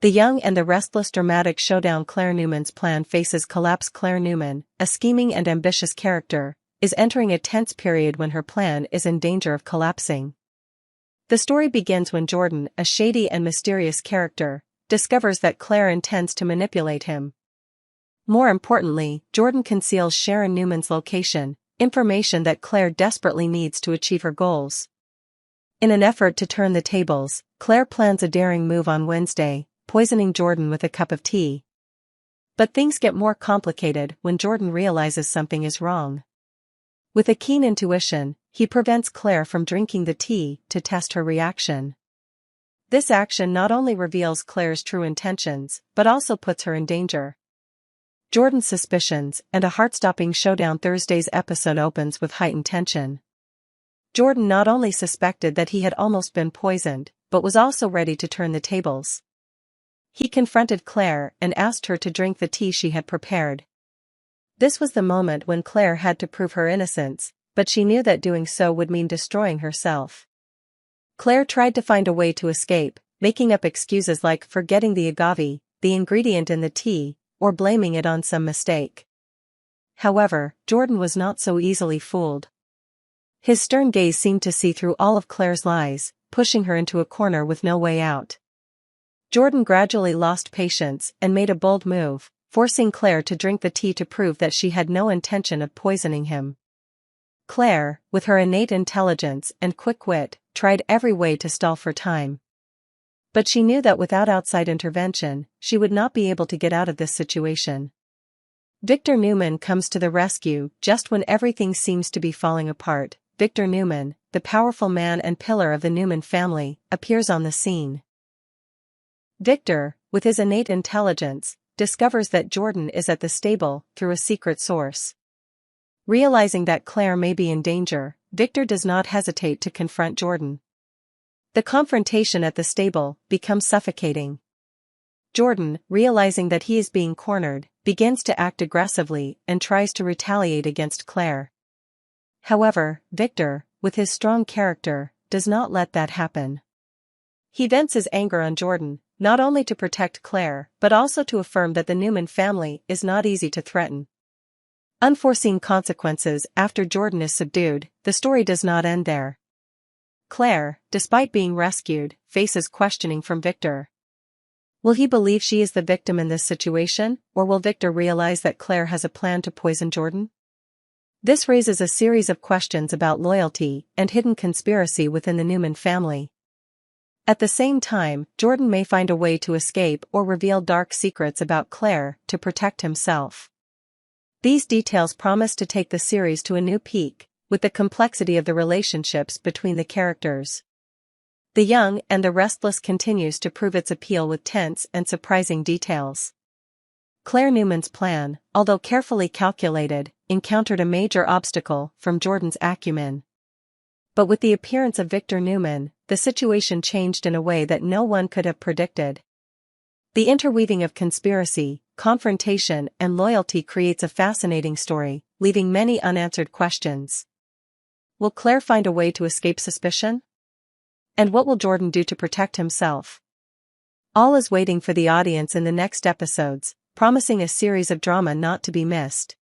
The Young and the Restless dramatic showdown. Clare Newman's plan faces collapse. Clare Newman, a scheming and ambitious character, is entering a tense period when her plan is in danger of collapsing. The story begins when Jordan, a shady and mysterious character, discovers that Clare intends to manipulate him. More importantly, Jordan conceals Sharon Newman's location, information that Clare desperately needs to achieve her goals. In an effort to turn the tables, Clare plans a daring move on Wednesday, poisoning Jordan with a cup of tea. But things get more complicated when Jordan realizes something is wrong. With a keen intuition, he prevents Clare from drinking the tea to test her reaction. This action not only reveals Clare's true intentions, but also puts her in danger. Jordan's suspicions and a heart-stopping showdown. Thursday's episode opens with heightened tension. Jordan not only suspected that he had almost been poisoned, but was also ready to turn the tables. He confronted Clare and asked her to drink the tea she had prepared. This was the moment when Clare had to prove her innocence, but she knew that doing so would mean destroying herself. Clare tried to find a way to escape, making up excuses like forgetting the agave, the ingredient in the tea, or blaming it on some mistake. However, Jordan was not so easily fooled. His stern gaze seemed to see through all of Clare's lies, pushing her into a corner with no way out. Jordan gradually lost patience and made a bold move, forcing Clare to drink the tea to prove that she had no intention of poisoning him. Clare, with her innate intelligence and quick wit, tried every way to stall for time. But she knew that without outside intervention, she would not be able to get out of this situation. Victor Newman comes to the rescue just when everything seems to be falling apart. Victor Newman, the powerful man and pillar of the Newman family, appears on the scene. Victor, with his innate intelligence, discovers that Jordan is at the stable through a secret source. Realizing that Clare may be in danger, Victor does not hesitate to confront Jordan. The confrontation at the stable becomes suffocating. Jordan, realizing that he is being cornered, begins to act aggressively and tries to retaliate against Clare. However, Victor, with his strong character, does not let that happen. He vents his anger on Jordan, not only to protect Clare, but also to affirm that the Newman family is not easy to threaten. Unforeseen consequences. After Jordan is subdued, the story does not end there. Clare, despite being rescued, faces questioning from Victor. Will he believe she is the victim in this situation, or will Victor realize that Clare has a plan to poison Jordan? This raises a series of questions about loyalty and hidden conspiracy within the Newman family. At the same time, Jordan may find a way to escape or reveal dark secrets about Clare to protect himself. These details promise to take the series to a new peak, with the complexity of the relationships between the characters. The Young and the Restless continues to prove its appeal with tense and surprising details. Clare Newman's plan, although carefully calculated, encountered a major obstacle from Jordan's acumen. But with the appearance of Victor Newman, the situation changed in a way that no one could have predicted. The interweaving of conspiracy, confrontation, and loyalty creates a fascinating story, leaving many unanswered questions. Will Clare find a way to escape suspicion? And what will Jordan do to protect himself? All is waiting for the audience in the next episodes, promising a series of drama not to be missed.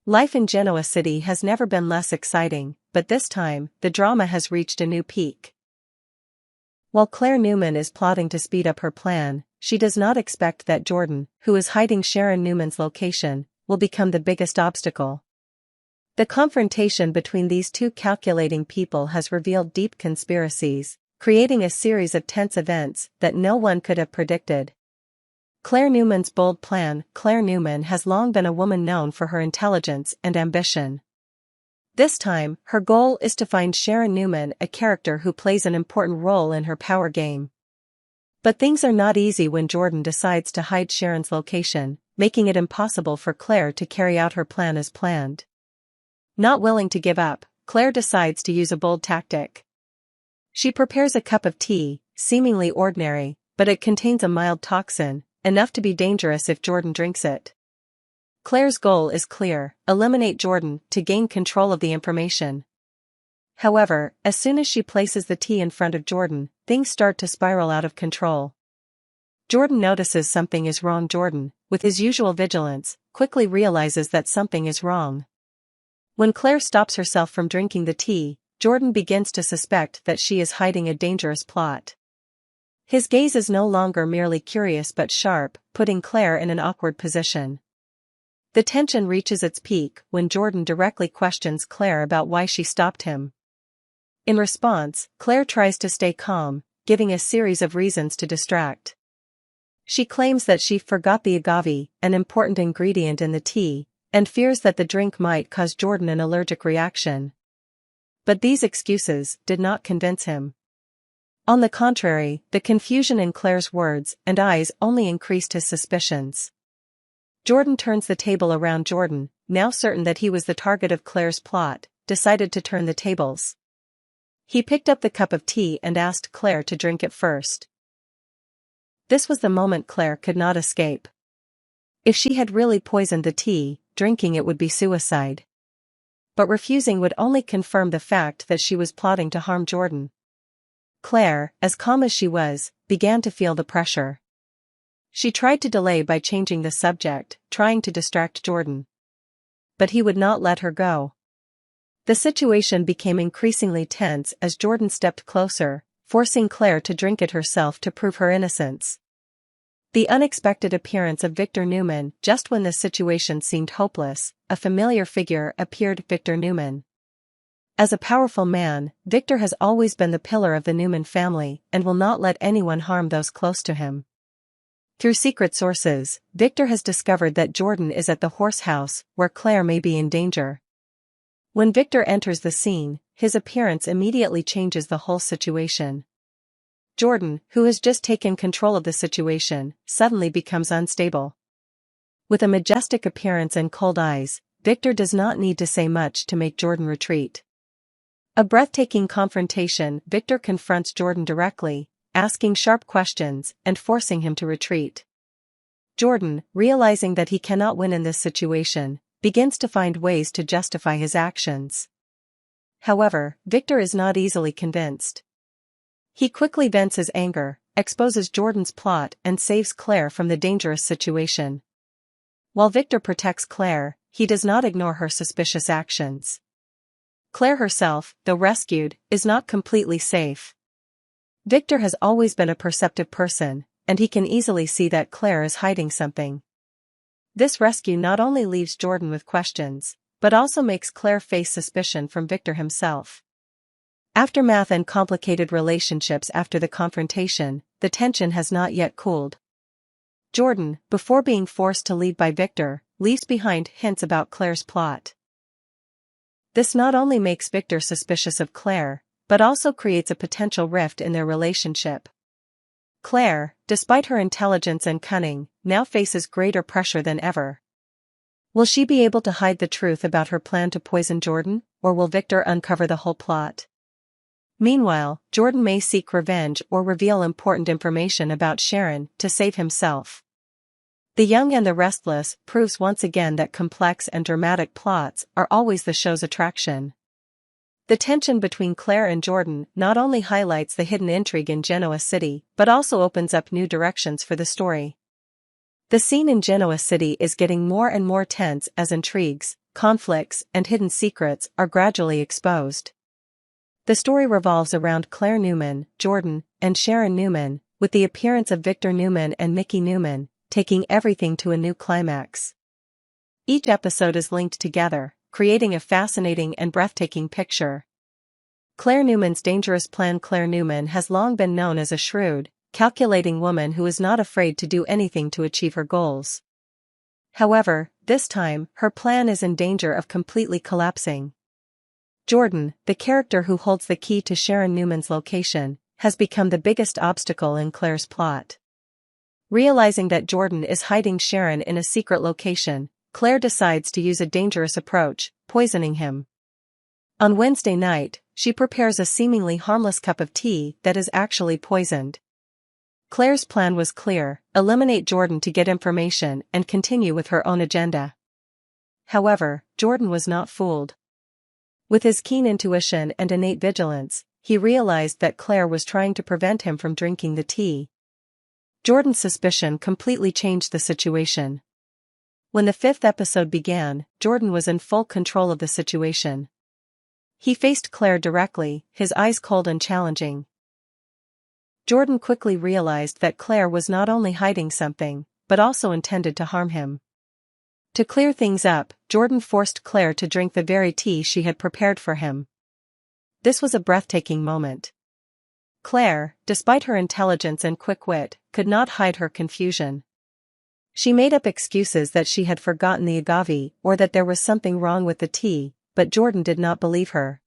Life in Genoa City has never been less exciting, but this time, the drama has reached a new peak. While Clare Newman is plotting to speed up her plan, she does not expect that Jordan, who is hiding Sharon Newman's location, will become the biggest obstacle. The confrontation between these two calculating people has revealed deep conspiracies, creating a series of tense events that no one could have predicted. Clare Newman's bold plan. Clare Newman has long been a woman known for her intelligence and ambition. This time, her goal is to find Sharon Newman, a character who plays an important role in her power game. But things are not easy when Jordan decides to hide Sharon's location, making it impossible for Clare to carry out her plan as planned. Not willing to give up, Clare decides to use a bold tactic. She prepares a cup of tea, seemingly ordinary, but it contains a mild toxin, enough to be dangerous if Jordan drinks it. Clare's goal is clear: eliminate Jordan to gain control of the information. However, as soon as she places the tea in front of Jordan, things start to spiral out of control. Jordan notices something is wrong. Jordan, with his usual vigilance, quickly realizes that something is wrong. When Clare stops herself from drinking the tea, Jordan begins to suspect that she is hiding a dangerous plot. His gaze is no longer merely curious but sharp, putting Clare in an awkward position. The tension reaches its peak when Jordan directly questions Clare about why she stopped him. In response, Clare tries to stay calm, giving a series of reasons to distract. She claims that she forgot the agave, an important ingredient in the tea, and fears that the drink might cause Jordan an allergic reaction. But these excuses did not convince him. On the contrary, the confusion in Clare's words and eyes only increased his suspicions. Jordan turns the table around. Jordan, now certain that he was the target of Clare's plot, decided to turn the tables. He picked up the cup of tea and asked Clare to drink it first. This was the moment Clare could not escape. If she had really poisoned the tea, drinking it would be suicide. But refusing would only confirm the fact that she was plotting to harm Jordan. Clare, as calm as she was, began to feel the pressure. She tried to delay by changing the subject, trying to distract Jordan. But he would not let her go. The situation became increasingly tense as Jordan stepped closer, forcing Clare to drink it herself to prove her innocence. The unexpected appearance of Victor Newman. Just when the situation seemed hopeless, a familiar figure appeared. Victor Newman. As a powerful man, Victor has always been the pillar of the Newman family and will not let anyone harm those close to him. Through secret sources, Victor has discovered that Jordan is at the horse house, where Clare may be in danger. When Victor enters the scene, his appearance immediately changes the whole situation. Jordan, who has just taken control of the situation, suddenly becomes unstable. With a majestic appearance and cold eyes, Victor does not need to say much to make Jordan retreat. A breathtaking confrontation. Victor confronts Jordan directly, asking sharp questions and forcing him to retreat. Jordan, realizing that he cannot win in this situation, begins to find ways to justify his actions. However, Victor is not easily convinced. He quickly vents his anger, exposes Jordan's plot and saves Clare from the dangerous situation. While Victor protects Clare, he does not ignore her suspicious actions. Clare herself, though rescued, is not completely safe. Victor has always been a perceptive person, and he can easily see that Clare is hiding something. This rescue not only leaves Jordan with questions, but also makes Clare face suspicion from Victor himself. Aftermath and complicated relationships. After the confrontation, the tension has not yet cooled. Jordan, before being forced to leave by Victor, leaves behind hints about Clare's plot. This not only makes Victor suspicious of Clare, but also creates a potential rift in their relationship. Clare, despite her intelligence and cunning, now faces greater pressure than ever. Will she be able to hide the truth about her plan to poison Jordan, or will Victor uncover the whole plot? Meanwhile, Jordan may seek revenge or reveal important information about Sharon to save himself. The Young and the Restless proves once again that complex and dramatic plots are always the show's attraction. The tension between Clare and Jordan not only highlights the hidden intrigue in Genoa City, but also opens up new directions for the story. The scene in Genoa City is getting more and more tense as intrigues, conflicts, and hidden secrets are gradually exposed. The story revolves around Clare Newman, Jordan, and Sharon Newman, with the appearance of Victor Newman and Mickey Newman, taking everything to a new climax. Each episode is linked together, creating a fascinating and breathtaking picture. Clare Newman's dangerous plan. Clare Newman has long been known as a shrewd, calculating woman who is not afraid to do anything to achieve her goals. However, this time, her plan is in danger of completely collapsing. Jordan, the character who holds the key to Sharon Newman's location, has become the biggest obstacle in Clare's plot. Realizing that Jordan is hiding Sharon in a secret location, Clare decides to use a dangerous approach, poisoning him. On Wednesday night, she prepares a seemingly harmless cup of tea that is actually poisoned. Clare's plan was clear: eliminate Jordan to get information and continue with her own agenda. However, Jordan was not fooled. With his keen intuition and innate vigilance, he realized that Clare was trying to prevent him from drinking the tea. Jordan's suspicion completely changed the situation. When the fifth episode began, Jordan was in full control of the situation. He faced Clare directly, his eyes cold and challenging. Jordan quickly realized that Clare was not only hiding something, but also intended to harm him. To clear things up, Jordan forced Clare to drink the very tea she had prepared for him. This was a breathtaking moment. Clare, despite her intelligence and quick wit, could not hide her confusion. She made up excuses that she had forgotten the agave or that there was something wrong with the tea, but Jordan did not believe her.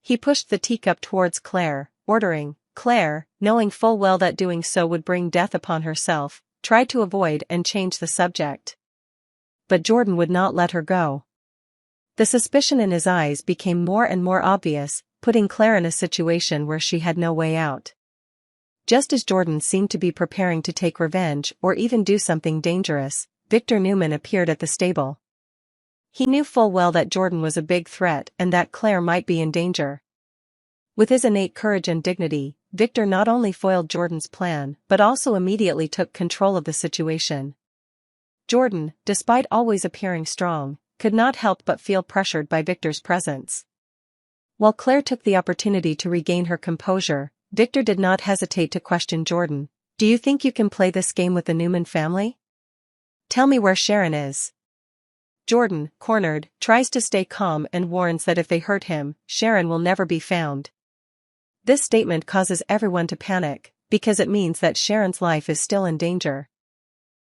He pushed the teacup towards Clare, ordering. Clare, knowing full well that doing so would bring death upon herself, tried to avoid and change the subject. But Jordan would not let her go. The suspicion in his eyes became more and more obvious, putting Clare in a situation where she had no way out. Just as Jordan seemed to be preparing to take revenge or even do something dangerous, Victor Newman appeared at the stable. He knew full well that Jordan was a big threat and that Clare might be in danger. With his innate courage and dignity, Victor not only foiled Jordan's plan but also immediately took control of the situation. Jordan, despite always appearing strong, could not help but feel pressured by Victor's presence. While Clare took the opportunity to regain her composure, Victor did not hesitate to question Jordan. "Do you think you can play this game with the Newman family? Tell me where Sharon is." Jordan, cornered, tries to stay calm and warns that if they hurt him, Sharon will never be found. This statement causes everyone to panic, because it means that Sharon's life is still in danger.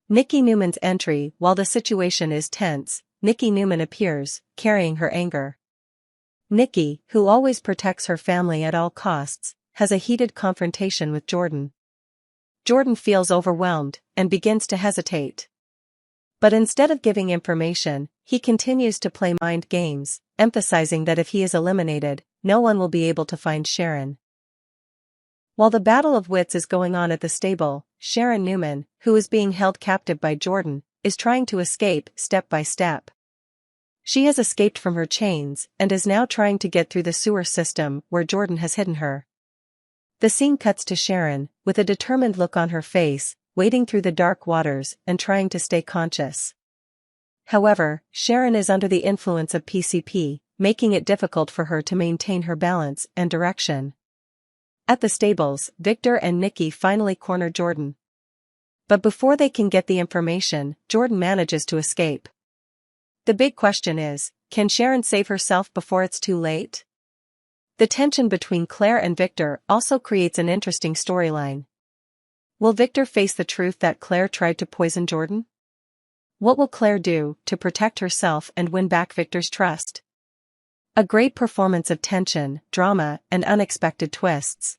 Nikki Newman's entry. While the situation is tense, Nikki Newman appears, carrying her anger. Nikki, who always protects her family at all costs, has a heated confrontation with Jordan. Jordan feels overwhelmed, and begins to hesitate. But instead of giving information, he continues to play mind games, emphasizing that if he is eliminated, no one will be able to find Sharon. While the battle of wits is going on at the stable, Sharon Newman, who is being held captive by Jordan, is trying to escape step by step. She has escaped from her chains and is now trying to get through the sewer system where Jordan has hidden her. The scene cuts to Sharon, with a determined look on her face, wading through the dark waters and trying to stay conscious. However, Sharon is under the influence of PCP, making it difficult for her to maintain her balance and direction. At the stables, Victor and Nikki finally corner Jordan. But before they can get the information, Jordan manages to escape. The big question is, can Sharon save herself before it's too late? The tension between Clare and Victor also creates an interesting storyline. Will Victor face the truth that Clare tried to poison Jordan? What will Clare do to protect herself and win back Victor's trust? A great performance of tension, drama, and unexpected twists.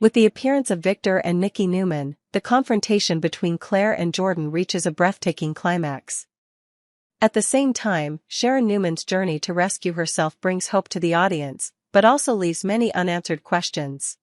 With the appearance of Victor and Nikki Newman, the confrontation between Clare and Jordan reaches a breathtaking climax. At the same time, Sharon Newman's journey to rescue herself brings hope to the audience, but also leaves many unanswered questions.